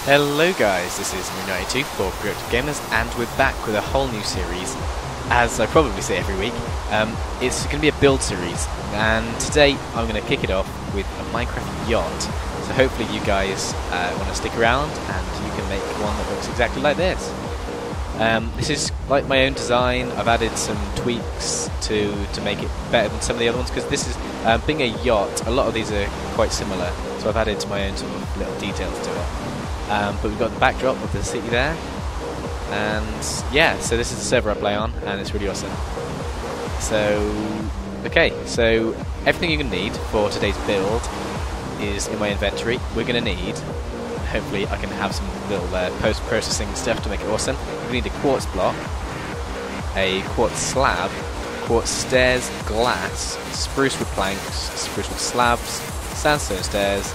Hello guys, this is Moon92 for Productive Gamers, and we're back with a whole new series, as I probably say every week. It's going to be a build series, and today I'm going to kick it off with a Minecraft yacht. So hopefully you guys want to stick around, and you can make one that looks exactly like this. This is like my own design. I've added some tweaks to make it better than some of the other ones, because this is, being a yacht, a lot of these are quite similar, so I've added my own sort of little details to it. But we've got the backdrop of the city there, and yeah, so this is the server I play on, and it's really awesome. So, okay, so everything you're going to need for today's build is in my inventory. We're going to need, hopefully I can have some little post-processing stuff to make it awesome. We need a quartz block, a quartz slab, quartz stairs, glass, spruce wood planks, spruce wood slabs, sandstone stairs,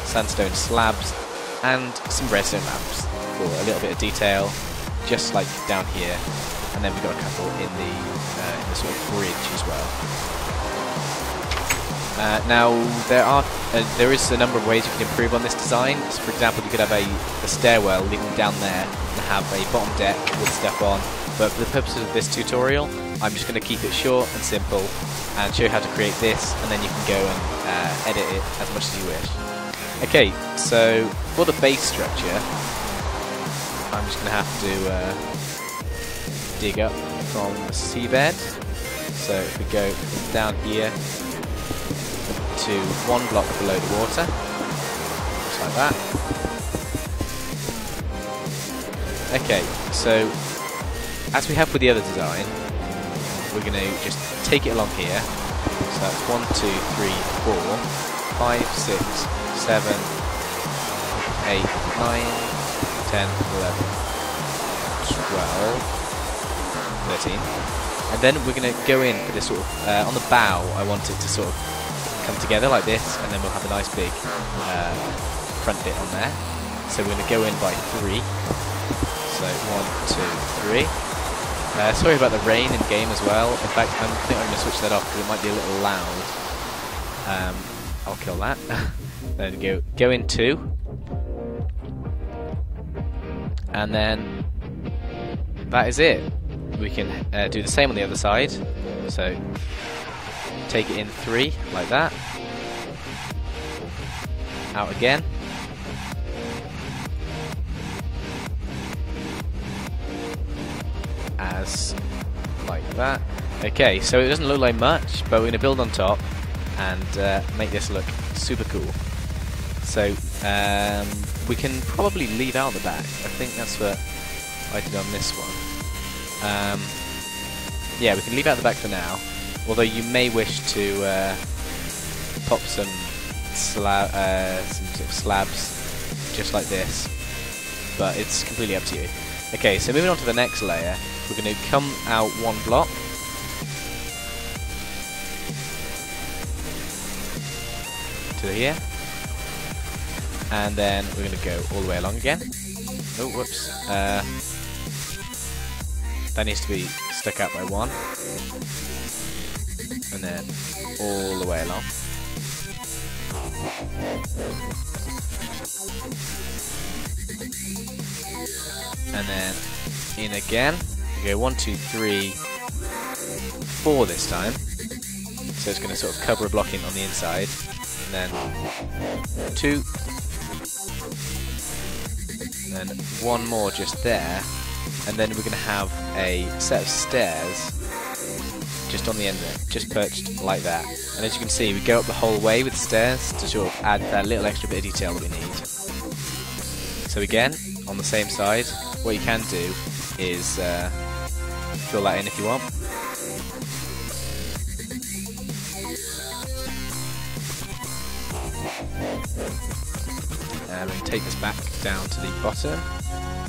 sandstone slabs, and some redstone lamps for a little bit of detail, just like down here. And then we've got a couple in the sort of bridge as well. Now there is a number of ways you can improve on this design. So for example, you could have a stairwell leading down there and have a bottom deck with stuff on. But for the purposes of this tutorial, I'm just going to keep it short and simple and show you how to create this, and then you can go and edit it as much as you wish. Okay, so for the base structure, I'm just going to have to dig up from the seabed. So if we go from down here to one block below the water, just like that. Okay, so as we have with the other design, we're going to just take it along here. So that's 1, 2, 3, 4, 5, 6, 7, 8, 9, 10, 11, 12, 13. And then we're going to go in for this sort of, on the bow, I want it to sort of come together like this, and then we'll have a nice big front bit on there. So we're going to go in by 3. So 1, 2, 3. Sorry about the rain in game as well. In fact, I think I'm going to switch that off because it might be a little loud. I'll kill that. Then go in 2, and then that is it. We can do the same on the other side. So take it in 3 like that, out again, as like that. Okay, so it doesn't look like much, but we're going to build on top and make this look super cool. So we can probably leave out the back. I think that's what I did on this one. Yeah, we can leave out the back for now, although you may wish to pop some sort of slabs just like this, but it's completely up to you. Okay, so moving on to the next layer, we're going to come out one block, to here, and then we're going to go all the way along again. Oh, whoops. That needs to be stuck out by 1, and then all the way along. And then in again. We go 1, 2, 3, 4 this time. So it's going to sort of cover a block in on the inside. And then 2, and then 1 more just there, and then we're going to have a set of stairs just on the end of it, just perched like that. And as you can see, we go up the whole way with stairs to sort of add that little extra bit of detail that we need. So again, on the same side, what you can do is fill that in if you want. And we can take this back down to the bottom,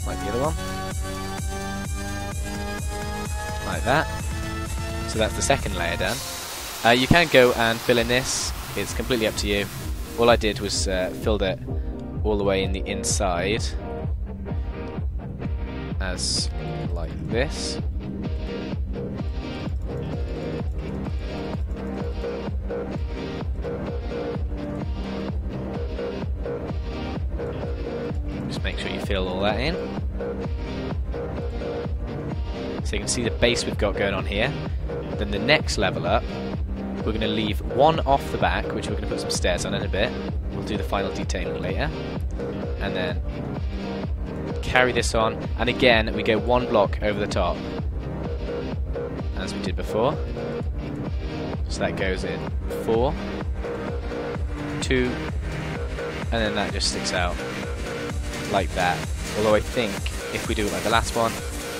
like the other one. Like that. So that's the second layer done. You can go and fill in this, it's completely up to you. All I did was filled it all the way in the inside, as like this. Just make sure you fill all that in. So you can see the base we've got going on here. Then the next level up, we're going to leave one off the back, which we're going to put some stairs on in a bit. We'll do the final detailing later. And then carry this on, and again we go one block over the top, as we did before. So that goes in 4, 2, and then that just sticks out like that. Although I think if we do it like the last one,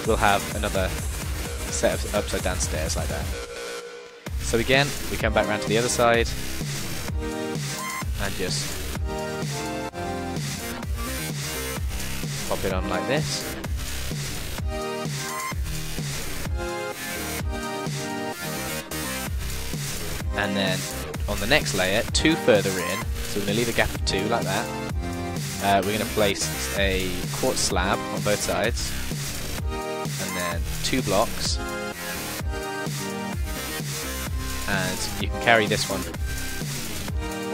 we'll have another set of upside down stairs like that. So again, we come back around to the other side and just pop it on like this. And then on the next layer, 2 further in, so we're going to leave a gap of 2 like that. We're going to place a quartz slab on both sides, and then 2 blocks, and you can carry this one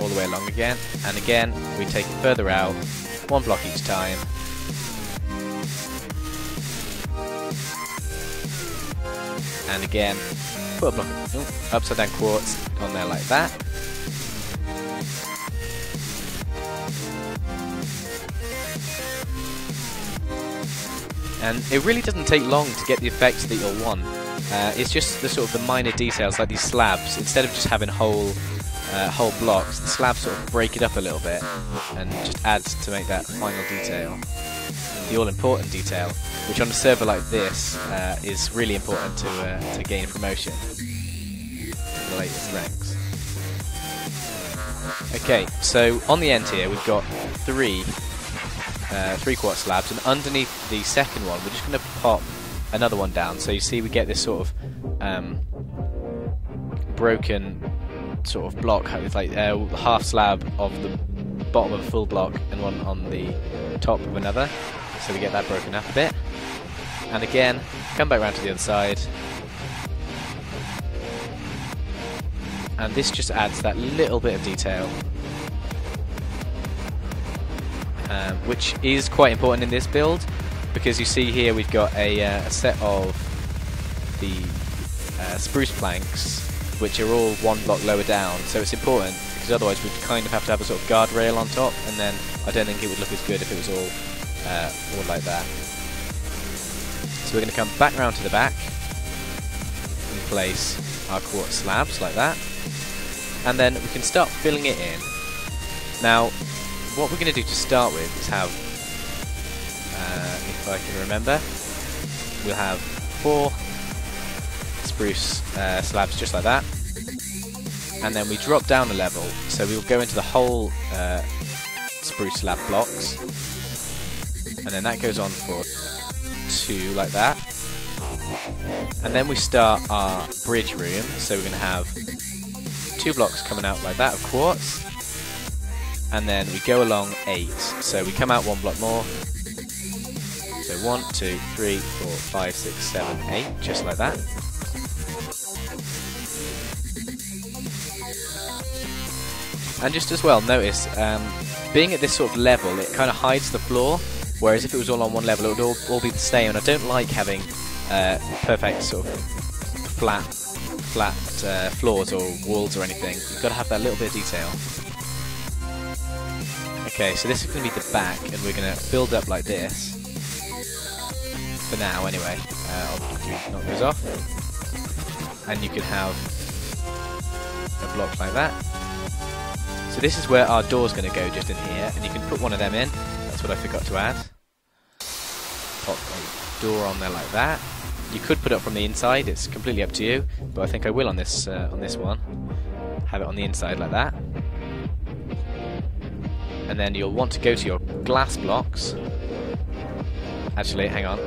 all the way along again, and again we take it further out, 1 block each time. And again, put a block of upside down quartz on there like that. And it really doesn't take long to get the effects that you'll want. It's just the sort of the minor details, like these slabs. Instead of just having whole blocks, the slabs sort of break it up a little bit and just adds to make that final detail, the all-important detail, which on a server like this is really important to gain promotion in the latest ranks. Okay, so on the end here we've got 3 quartz slabs, and underneath the second one we're just going to pop another one down. So you see we get this sort of broken sort of block with like half slab of the bottom of a full block and one on the top of another. So we get that broken up a bit. And again, come back around to the other side. And this just adds that little bit of detail, which is quite important in this build, because you see here we've got a set of the spruce planks, which are all 1 block lower down. So it's important, because otherwise we'd kind of have to have a sort of guardrail on top, and then I don't think it would look as good if it was all like that. So we're going to come back round to the back and place our quartz slabs like that, and then we can start filling it in. Now what we're going to do to start with is have, if I can remember, we'll have 4 spruce slabs just like that, and then we drop down a level, so we'll go into the whole spruce slab blocks, and then that goes on for 2 like that, and then we start our bridge room. So we're going to have 2 blocks coming out like that of quartz, and then we go along 8, so we come out 1 block more, so 1, 2, 3, 4, 5, 6, 7, 8, just like that. And just as well, notice, being at this sort of level, it kind of hides the floor, whereas if it was all on one level, it would all be the same. And I don't like having perfect sort of flat floors or walls or anything. You've got to have that little bit of detail. Okay, so this is going to be the back, and we're going to build up like this. For now, anyway. I'll knock those off. And you can have a block like that. So this is where our door's going to go, just in here, and you can put one of them in. That's what I forgot to add. Pop a door on there like that. You could put it from the inside, it's completely up to you, but I think I will on this one. Have it on the inside like that. And then you'll want to go to your glass blocks. Actually, hang on.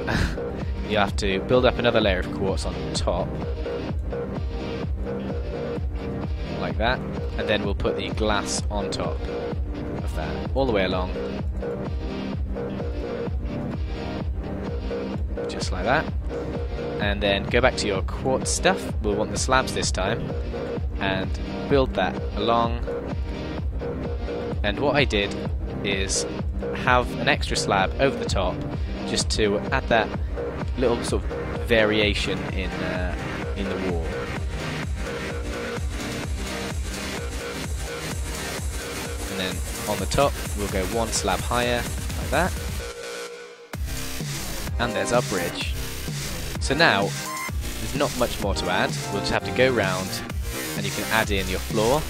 You have to build up another layer of quartz on top. Like that. And then we'll put the glass on top of that, all the way along. Just like that. And then go back to your quartz stuff. We'll want the slabs this time. And build that along. And what I did is have an extra slab over the top just to add that little sort of variation in the wall. And then on the top we'll go one slab higher like that, and there's our bridge. So now there's not much more to add. We'll just have to go round and you can add in your floor.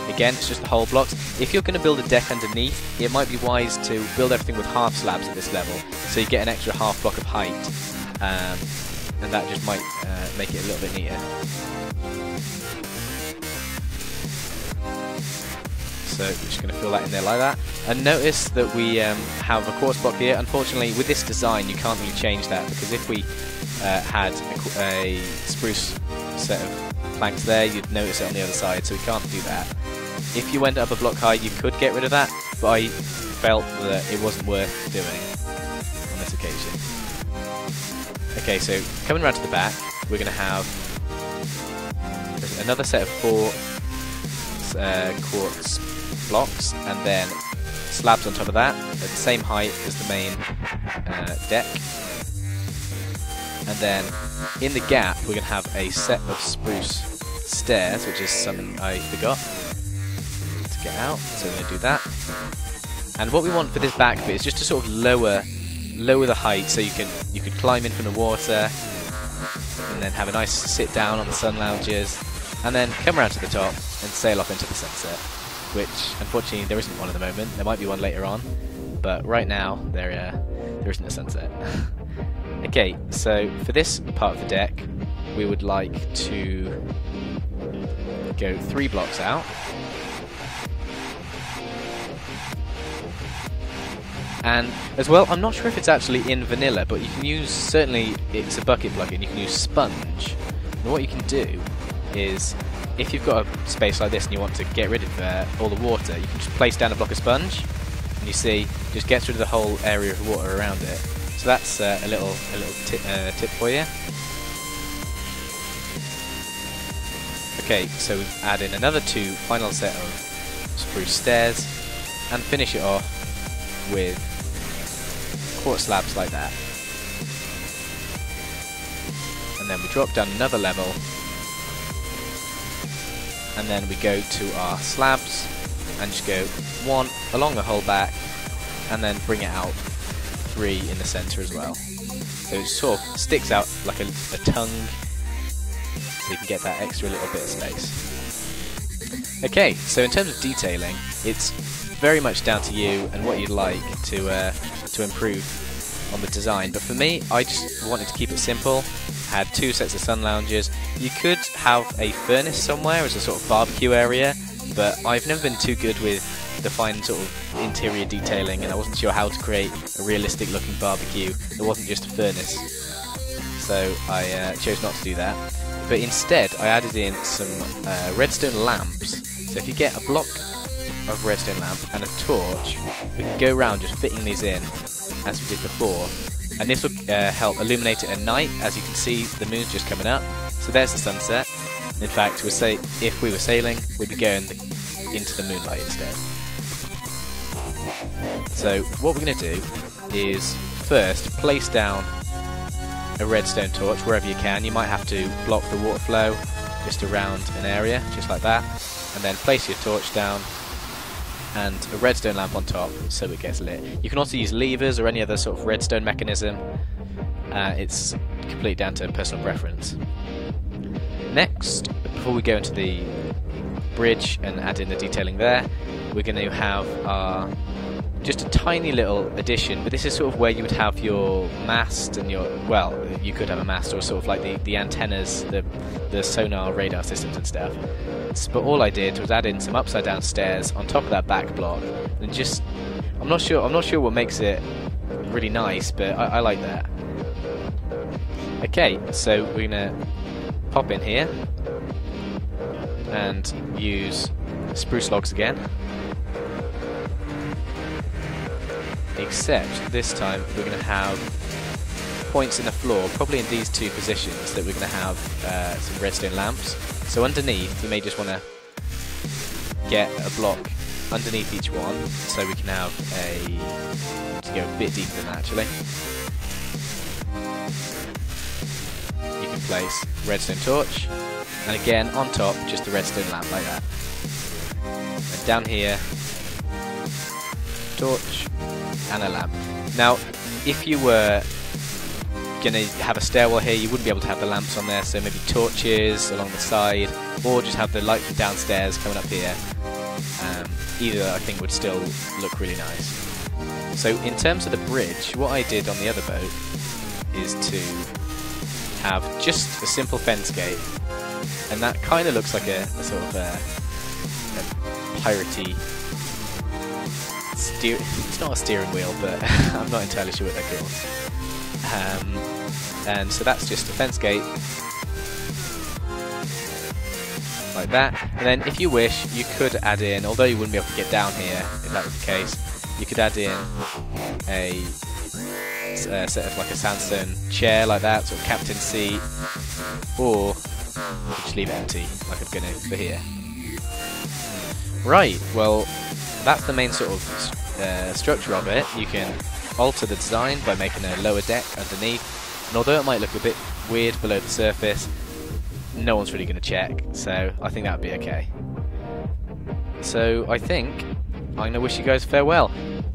Again, it's just the whole blocks. If you're going to build a deck underneath, it might be wise to build everything with half slabs at this level, so you get an extra half block of height, and that just might make it a little bit neater. So we're just going to fill that in there like that. And notice that we have a quartz block here. Unfortunately, with this design, you can't really change that, because if we had a spruce set of planks there, you'd notice it on the other side, so we can't do that. If you went up a block high, you could get rid of that, but I felt that it wasn't worth doing on this occasion. Okay, so coming around to the back, we're going to have another set of 4 quartz blocks, and then slabs on top of that at the same height as the main deck. And then in the gap we're going to have a set of spruce stairs, which is something I forgot to get out, so we're going to do that. And what we want for this back bit is just to sort of lower the height, so you could climb in from the water and then have a nice sit down on the sun lounges, and then come around to the top and sail off into the sunset, which unfortunately there isn't one at the moment. There might be one later on, but right now there isn't a sunset. Okay, so for this part of the deck we would like to go 3 blocks out, and as well, I'm not sure if it's actually in vanilla, but you can use, certainly it's a bucket plugin, you can use sponge. And what you can do is, if you've got a space like this and you want to get rid of all the water, you can just place down a block of sponge, and you see, just gets rid of the whole area of water around it. So that's a little tip for you. Okay, so we add in another 2 final set of spruce stairs and finish it off with quartz slabs like that. And then we drop down another level, and then we go to our slabs and just go 1 along the whole back, and then bring it out 3 in the centre as well. So it sort of sticks out like a tongue, so you can get that extra little bit of space. Okay, so in terms of detailing, it's very much down to you and what you'd like to improve on the design. But for me, I just wanted to keep it simple. Had 2 sets of sun lounges. You could have a furnace somewhere as a sort of barbecue area, but I've never been too good with define sort of interior detailing, and I wasn't sure how to create a realistic looking barbecue that wasn't just a furnace, so I chose not to do that. But instead I added in some redstone lamps. So if you get a block of redstone lamp and a torch, we can go around just fitting these in as we did before, and this will help illuminate it at night. As you can see, the moon's just coming up, so there's the sunset. In fact, we'll say if we were sailing, we'd be going into the moonlight instead. So what we're going to do is first place down a redstone torch wherever you can. You might have to block the water flow just around an area, just like that, and then place your torch down and a redstone lamp on top so it gets lit. You can also use levers or any other sort of redstone mechanism. It's completely down to personal preference. Next, before we go into the bridge and add in the detailing there, we're going to have our just a tiny little addition, but this is sort of where you would have your mast and your, well, you could have a mast or sort of like the antennas, the sonar radar systems and stuff. But all I did was add in some upside down stairs on top of that back block, and just, I'm not sure what makes it really nice, but I like that. Okay, so we're gonna pop in here and use spruce logs again. Except this time we're going to have points in the floor, probably in these 2 positions, that we're going to have some redstone lamps. So underneath you may just want to get a block underneath each one, so we can have to go a bit deeper than that actually. You can place redstone torch, and again on top just a redstone lamp like that. And down here, torch and a lamp. Now, if you were going to have a stairwell here, you wouldn't be able to have the lamps on there, so maybe torches along the side, or just have the light from downstairs coming up here. Either I think would still look really nice. So in terms of the bridge, what I did on the other boat is to have just a simple fence gate, and that kind of looks like a sort of a piratey steer. It's not a steering wheel, but I'm not entirely sure what they're called. And so that's just a fence gate like that. And then if you wish, you could add in, although you wouldn't be able to get down here if that was the case, you could add in a set of like a sandstone chair like that, sort of captain's seat, or you could just leave it empty like I'm going to for here. Right, well that's the main sort of structure of it. You can alter the design by making a lower deck underneath, and although it might look a bit weird below the surface, no one's really going to check, so I think that would be okay. So I think I'm going to wish you guys farewell.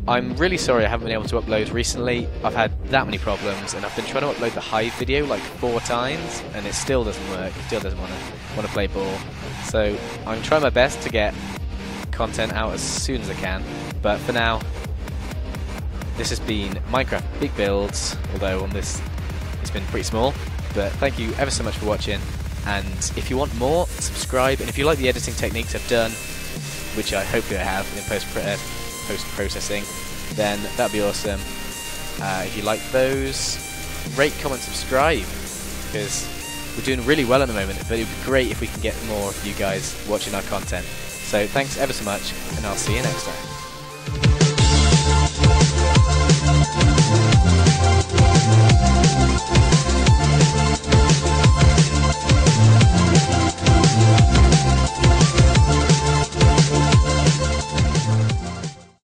I'm really sorry I haven't been able to upload recently. I've had that many problems, and I've been trying to upload the Hive video like 4 times, and it still doesn't work. It still doesn't want to play ball. So I'm trying my best to get content out as soon as I can, but for now, this has been Minecraft Big Builds, although on this it's been pretty small. But thank you ever so much for watching, and if you want more, subscribe, and if you like the editing techniques I've done, which I hope I have in post-processing, then that'd be awesome. If you like those, rate, comment, subscribe, because we're doing really well at the moment, but it would be great if we can get more of you guys watching our content. So thanks ever so much, and I'll see you next time.